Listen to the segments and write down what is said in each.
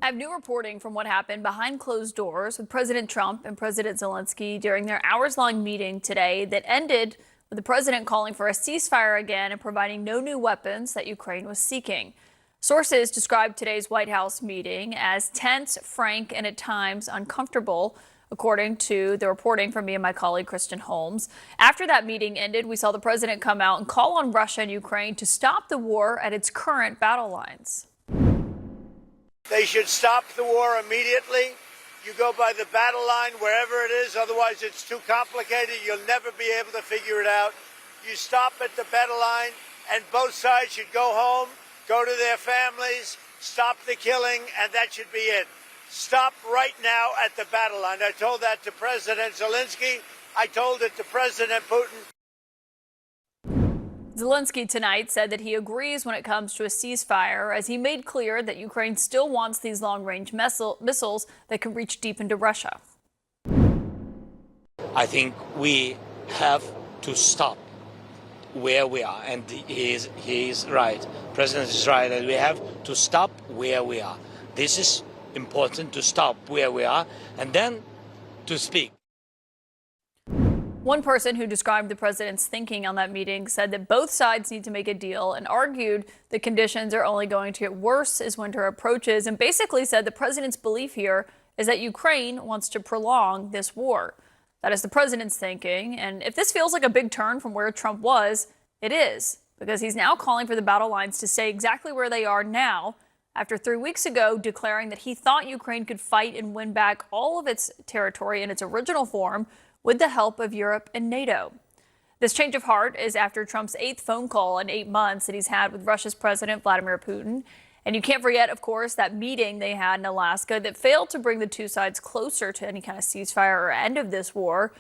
I have new reporting from what happened behind closed doors with President Trump and President Zelensky during their hours-long meeting today that ended with the president calling for a ceasefire again and providing no new weapons that Ukraine was seeking. Sources described today's White House meeting as tense, frank, and at times uncomfortable, according to the reporting from me and my colleague Kristen Holmes. After that meeting ended, we saw the president come out and call on Russia and Ukraine to stop the war at its current battle lines. They should stop the war immediately. You go by the battle line wherever it is, otherwise it's too complicated. You'll never be able to figure it out. You stop at the battle line, and both sides should go home, go to their families, stop the killing, and that should be it. Stop right now at the battle line. I told that to President Zelensky. I told it to President Putin. Zelensky tonight said that he agrees when it comes to a ceasefire, as he made clear that Ukraine still wants these long-range missiles that can reach deep into Russia. I think we have to stop where we are, and he is right. The President is right that we have to stop where we are. This is important, to stop where we are and then to speak. One person who described the president's thinking on that meeting said that both sides need to make a deal and argued the conditions are only going to get worse as winter approaches, and basically said the president's belief here is that Ukraine wants to prolong this war. That is the president's thinking, and if this feels like a big turn from where Trump was, it is, because he's now calling for the battle lines to stay exactly where they are now, after 3 weeks ago declaring that he thought Ukraine could fight and win back all of its territory in its original form with the help of Europe and NATO. This change of heart is after Trump's 8th phone call in 8 months that he's had with Russia's President Vladimir Putin. And you can't forget, of course, that meeting they had in Alaska that failed to bring the two sides closer to any kind of ceasefire or end of this war.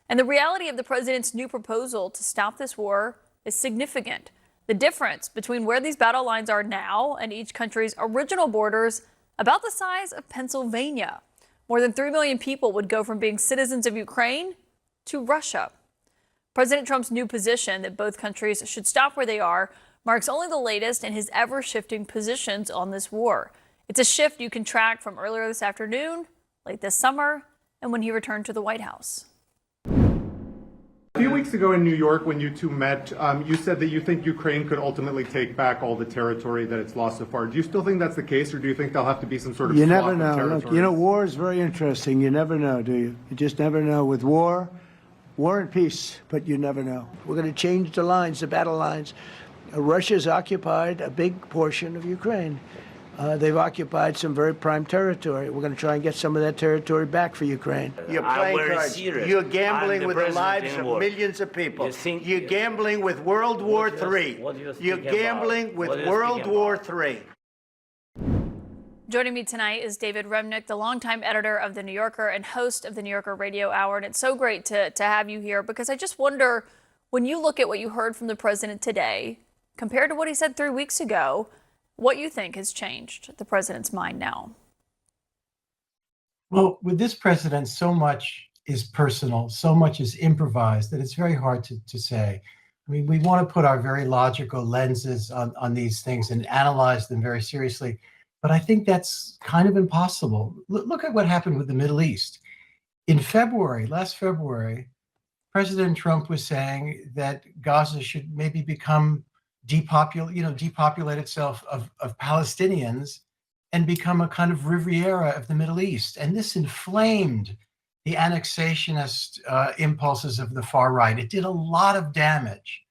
And the reality of the president's new proposal to stop this war is significant. The difference between where these battle lines are now and each country's original borders, about the size of Pennsylvania. More than 3 million people would go from being citizens of Ukraine to Russia. President Trump's new position that both countries should stop where they are marks only the latest in his ever-shifting positions on this war. It's a shift you can track from earlier this afternoon, late this summer, and when he returned to the White House. A few weeks ago in New York, when you two met, you said that you think Ukraine could ultimately take back all the territory that it's lost so far. Do you still think that's the case, or do you think there'll have to be some sort of You swap never of know. territories? Look, you know, war is very interesting. You never know, do you? You just never know. With war and peace, but you never know. We're going to change the lines, the battle lines. Russia's occupied a big portion of Ukraine. They've occupied some very prime territory. We're going to try and get some of that territory back for Ukraine. You're playing cards. You're gambling with the lives of millions of people. You're gambling with World War III. You're gambling with World War III. Joining me tonight is David Remnick, the longtime editor of The New Yorker and host of the New Yorker Radio Hour. And it's so great to have you here, because I just wonder, when you look at what you heard from the president today, compared to what he said 3 weeks ago, what you think has changed the president's mind now? Well, with this president, so much is personal, so much is improvised that it's very hard to say. I mean, we want to put our very logical lenses on these things and analyze them very seriously, but I think that's kind of impossible. Look at what happened with the Middle East. In February, last February, President Trump was saying that Gaza should maybe become depopulate itself of Palestinians and become a kind of Riviera of the Middle East. And this inflamed the annexationist impulses of the far right. It did a lot of damage.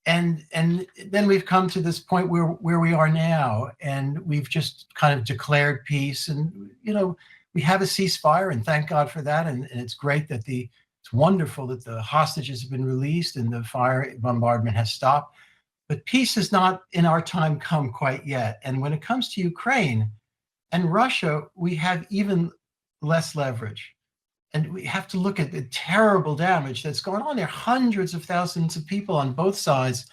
And then we've come to this point where we are now, and we've just kind of declared peace. And, we have a ceasefire, and thank God for that. And it's great that it's wonderful that the hostages have been released and the fire bombardment has stopped. But peace has not, in our time, come quite yet. And when it comes to Ukraine and Russia, we have even less leverage. And we have to look at the terrible damage that's going on there. Hundreds of thousands of people on both sides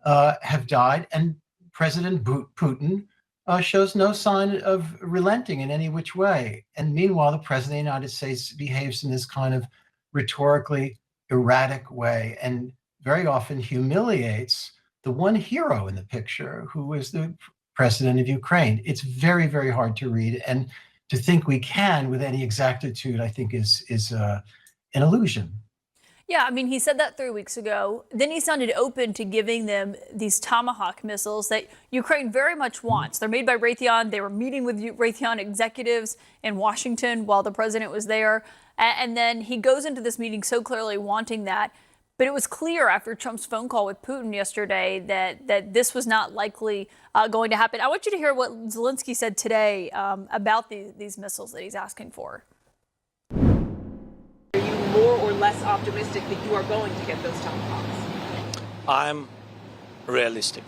have died. And President Putin shows no sign of relenting in any which way. And meanwhile, the president of the United States behaves in this kind of rhetorically erratic way and very often humiliates the one hero in the picture, who is the president of Ukraine. It's very, very hard to read. And to think we can with any exactitude, I think is an illusion. Yeah, I mean, he said that 3 weeks ago. Then he sounded open to giving them these Tomahawk missiles that Ukraine very much wants. They're made by Raytheon. They were meeting with Raytheon executives in Washington while the president was there. And then he goes into this meeting so clearly wanting that. But it was clear after Trump's phone call with Putin yesterday that this was not likely going to happen. I want you to hear what Zelensky said today about these missiles that he's asking for. Are you more or less optimistic that you are going to get those Tomahawks? I'm realistic.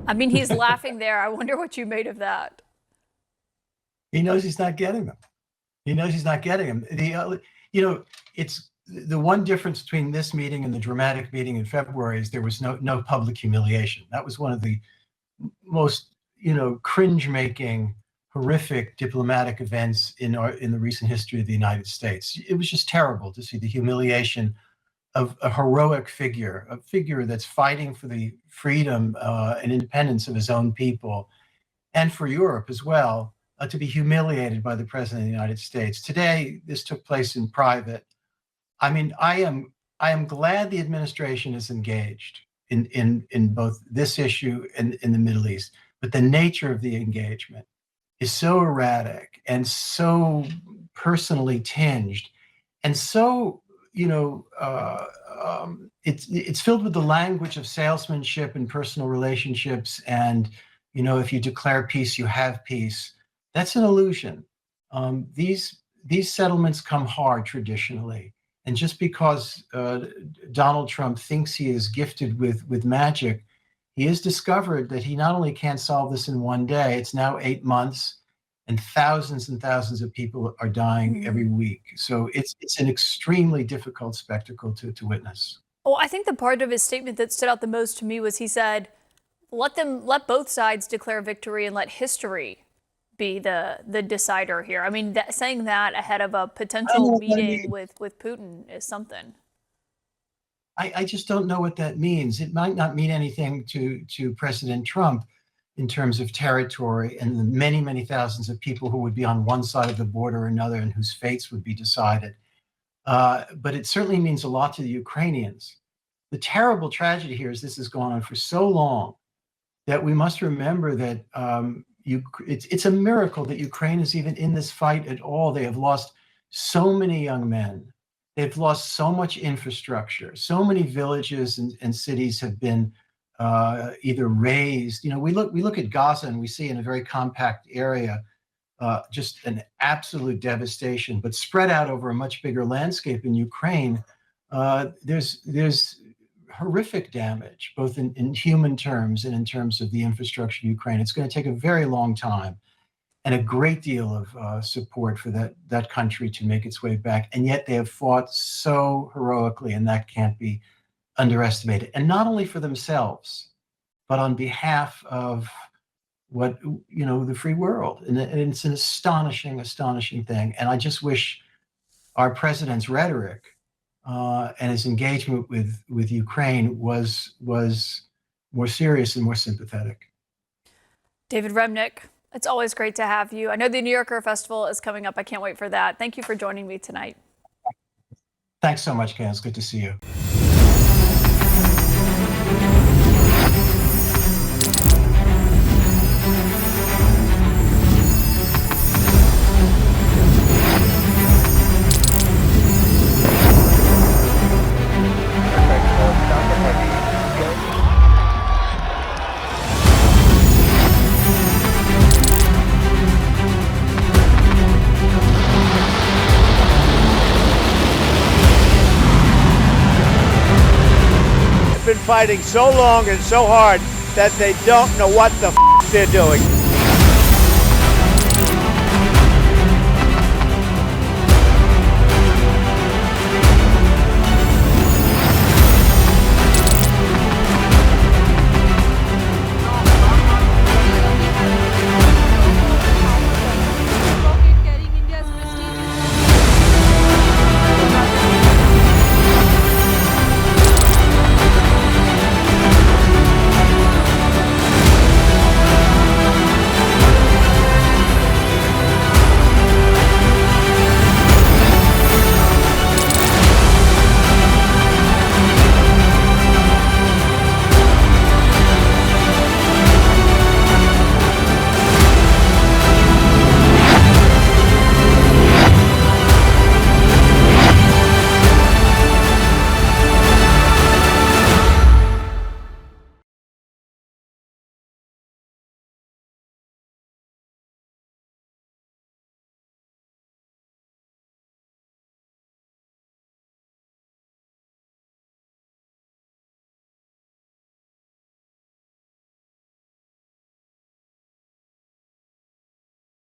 I mean, he's laughing there. I wonder what you made of that. He knows he's not getting them. He knows he's not getting them. It's the one difference between this meeting and the dramatic meeting in February is there was no public humiliation. That was one of the most, cringe-making, horrific diplomatic events in the recent history of the United States. It was just terrible to see the humiliation of a heroic figure, a figure that's fighting for the freedom and independence of his own people and for Europe as well, to be humiliated by the president of the United States. Today, this took place in private. I mean, I am glad the administration is engaged in both this issue and in the Middle East, but the nature of the engagement is so erratic and so personally tinged and so, it's filled with the language of salesmanship and personal relationships. And, if you declare peace, you have peace. That's an illusion. These settlements come hard traditionally. And just because Donald Trump thinks he is gifted with magic, he has discovered that he not only can't solve this in one day, it's now 8 months, and thousands of people are dying every week. So it's an extremely difficult spectacle to witness. Well, I think the part of his statement that stood out the most to me was he said, let both sides declare victory and let history be the decider here. I mean, saying that ahead of a potential meeting with Putin is something. I just don't know what that means. It might not mean anything to President Trump in terms of territory and the many thousands of people who would be on one side of the border or another and whose fates would be decided. But it certainly means a lot to the Ukrainians. The terrible tragedy here is this has gone on for so long that we must remember that it's a miracle that Ukraine is even in this fight at all. They have lost so many young men. They've lost so much infrastructure. So many villages and cities have been either razed. We look at Gaza and we see in a very compact area just an absolute devastation. But spread out over a much bigger landscape in Ukraine, there's horrific damage, both in human terms and in terms of the infrastructure of Ukraine. It's going to take a very long time and a great deal of support for that country to make its way back. And yet they have fought so heroically, and that can't be underestimated. And not only for themselves, but on behalf of the free world. And it's an astonishing thing. And I just wish our president's rhetoric and his engagement with Ukraine was more serious and more sympathetic. David Remnick, it's always great to have you. I know the New Yorker Festival is coming up. I can't wait for that. Thank you for joining me tonight. Thanks so much, Ken. It's good to see you. Been fighting so long and so hard that they don't know what the they're doing.